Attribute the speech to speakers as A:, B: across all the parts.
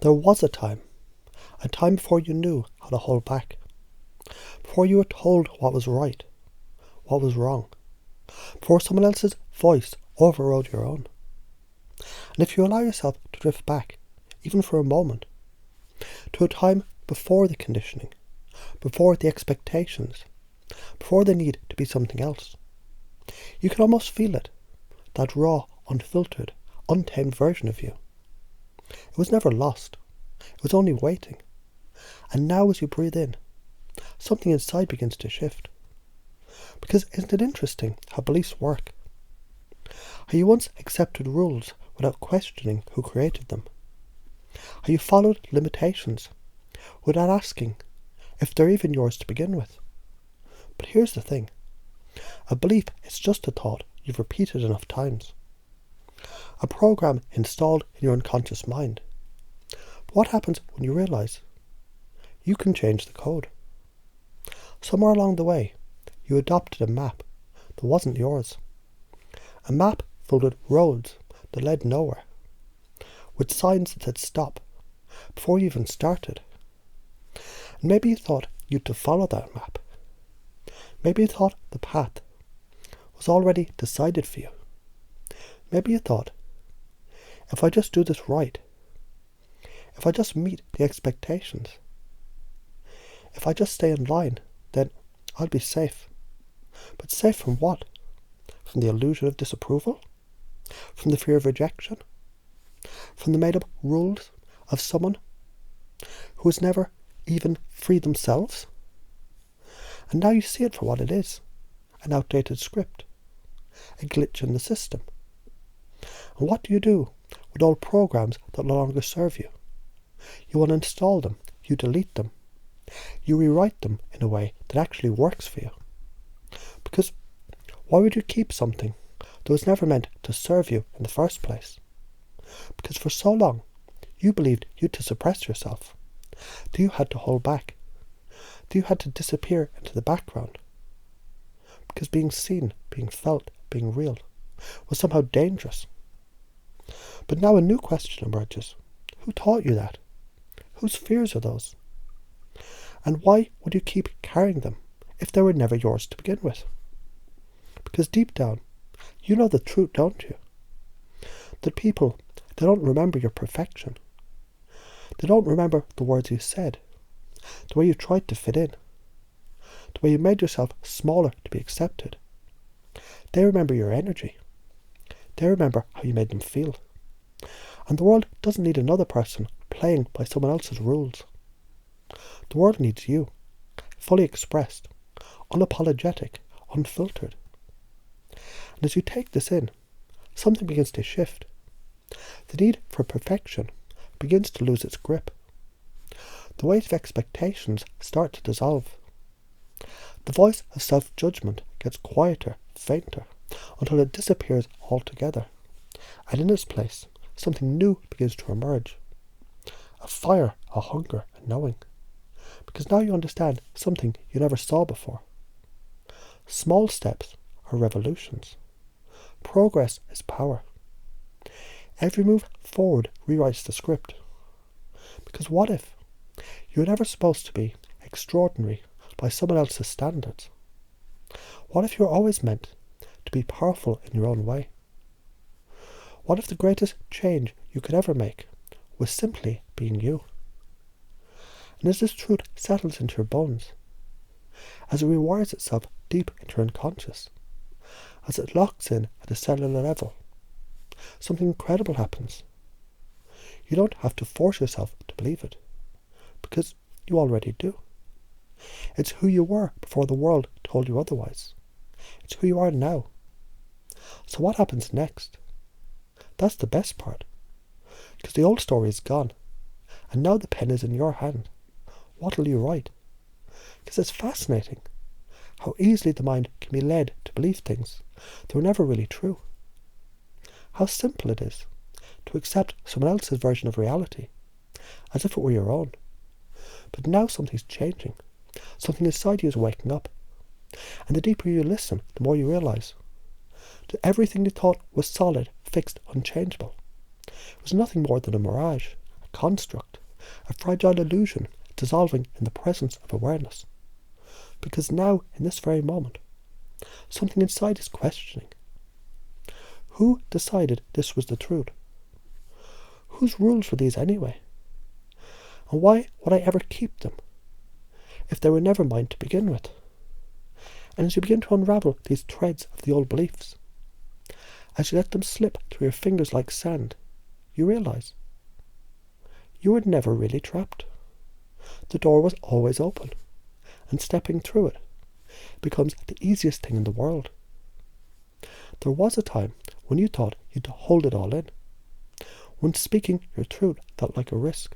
A: There was a time before you knew how to hold back, before you were told what was right, what was wrong, before someone else's voice overrode your own. And if you allow yourself to drift back, even for a moment, to a time before the conditioning, before the expectations, before the need to be something else, you can almost feel it, that raw, unfiltered, untamed version of you. It was never lost. It was only waiting. And now as you breathe in, something inside begins to shift. Because isn't it interesting how beliefs work? How you once accepted rules without questioning who created them. How you followed limitations without asking if they're even yours to begin with. But here's the thing. A belief is just a thought you've repeated enough times. A program installed in your unconscious mind. But what happens when you realize you can change the code? Somewhere along the way, you adopted a map that wasn't yours. A map filled with roads that led nowhere, with signs that said stop before you even started. And maybe you thought you'd to follow that map. Maybe you thought the path was already decided for you. Maybe you thought, if I just do this right, if I just meet the expectations, if I just stay in line, then I'll be safe. But safe from what? From the illusion of disapproval? From the fear of rejection? From the made-up rules of someone who has never even freed themselves? And now you see it for what it is, an outdated script, a glitch in the system. And what do you do with old programs that no longer serve you? You uninstall them, you delete them, you rewrite them in a way that actually works for you. Because why would you keep something that was never meant to serve you in the first place? Because for so long, you believed you had to suppress yourself, that you had to hold back, that you had to disappear into the background. Because being seen, being felt, being real was somehow dangerous. But now a new question emerges. Who taught you that? Whose fears are those? And why would you keep carrying them if they were never yours to begin with? Because deep down, you know the truth, don't you? That people, they don't remember your perfection. They don't remember the words you said, the way you tried to fit in, the way you made yourself smaller to be accepted. They remember your energy. They remember how you made them feel. And the world doesn't need another person playing by someone else's rules. The world needs you, fully expressed, unapologetic, unfiltered. And as you take this in, something begins to shift. The need for perfection begins to lose its grip. The weight of expectations start to dissolve. The voice of self-judgment gets quieter, fainter, until it disappears altogether. And in its place, something new begins to emerge. A fire, a hunger, a knowing. Because now you understand something you never saw before. Small steps are revolutions. Progress is power. Every move forward rewrites the script. Because what if you were never supposed to be extraordinary by someone else's standards? What if you were always meant to be powerful in your own way? What if the greatest change you could ever make was simply being you? And as this truth settles into your bones, as it rewires itself deep into your unconscious, as it locks in at a cellular level, something incredible happens. You don't have to force yourself to believe it, because you already do. It's who you were before the world told you otherwise. It's who you are now. So what happens next? That's the best part, because the old story is gone, and now the pen is in your hand. What will you write? Because it's fascinating how easily the mind can be led to believe things that were never really true. How simple it is to accept someone else's version of reality as if it were your own. But now something's changing. Something inside you is waking up. And the deeper you listen, the more you realise that everything you thought was solid, fixed, unchangeable, it was nothing more than a mirage, a a construct, a fragile illusion dissolving in the presence of awareness. Because now, in this very moment, something inside is questioning. Who decided this was the truth? Whose rules were these anyway? And why would I ever keep them, if they were never mine to begin with? And as you begin to unravel these threads of the old beliefs, as you let them slip through your fingers like sand, you realize you were never really trapped. The door was always open, and stepping through it becomes the easiest thing in the world. There was a time when you thought you'd hold it all in, when speaking your truth felt like a risk,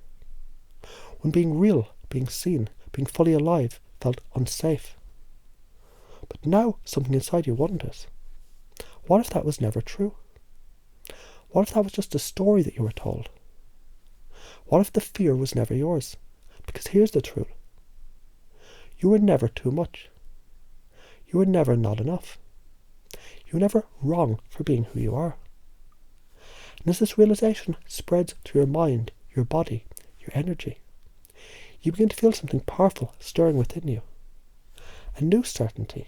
A: when being real, being seen, being fully alive felt unsafe. But now something inside you wonders, what if that was never true? What if that was just a story that you were told? What if the fear was never yours? Because here's the truth. You were never too much. You were never not enough. You were never wrong for being who you are. And as this realization spreads through your mind, your body, your energy, you begin to feel something powerful stirring within you. A new certainty,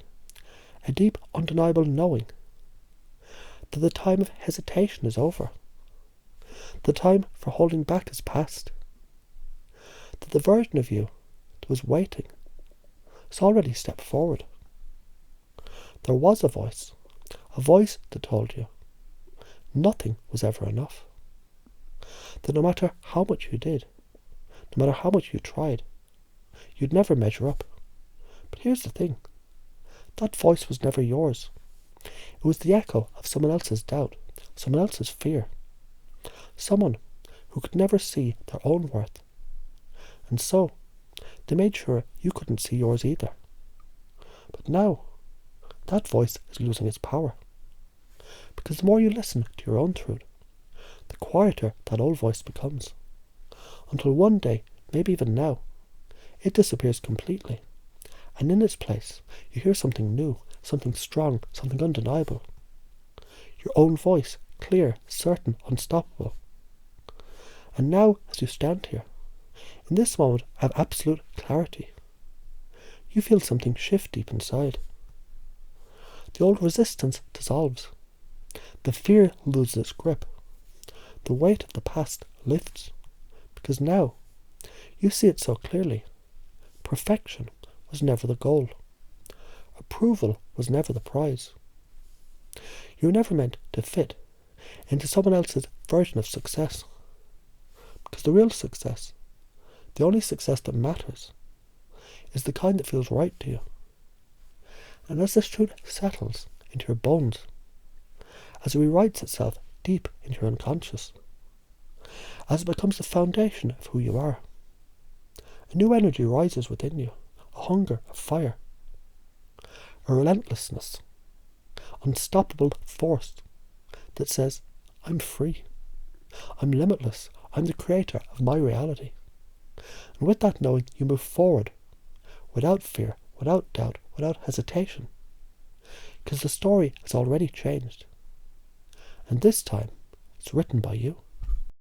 A: a deep, undeniable knowing that the time of hesitation is over. The time for holding back is past. That the version of you that was waiting has already stepped forward. There was a voice that told you nothing was ever enough. That no matter how much you did, no matter how much you tried, you'd never measure up. But here's the thing. That voice was never yours. It was the echo of someone else's doubt, someone else's fear. Someone who could never see their own worth. And so, they made sure you couldn't see yours either. But now, that voice is losing its power. Because the more you listen to your own truth, the quieter that old voice becomes. Until one day, maybe even now, it disappears completely. And in its place, you hear something new, something strong, something undeniable. Your own voice, clear, certain, unstoppable. And now, as you stand here, in this moment of absolute clarity, you feel something shift deep inside. The old resistance dissolves. The fear loses its grip. The weight of the past lifts. Because now, you see it so clearly. Perfection was never the goal. Approval was never the prize. You were never meant to fit into someone else's version of success. Because the real success, the only success that matters, is the kind that feels right to you. And as this truth settles into your bones, as it rewrites itself deep into your unconscious, as it becomes the foundation of who you are, a new energy rises within you, a hunger, a fire, a relentlessness, unstoppable force that says, I'm free, I'm limitless, I'm the creator of my reality. And with that knowing, you move forward, without fear, without doubt, without hesitation, because the story has already changed. And this time, it's written by you.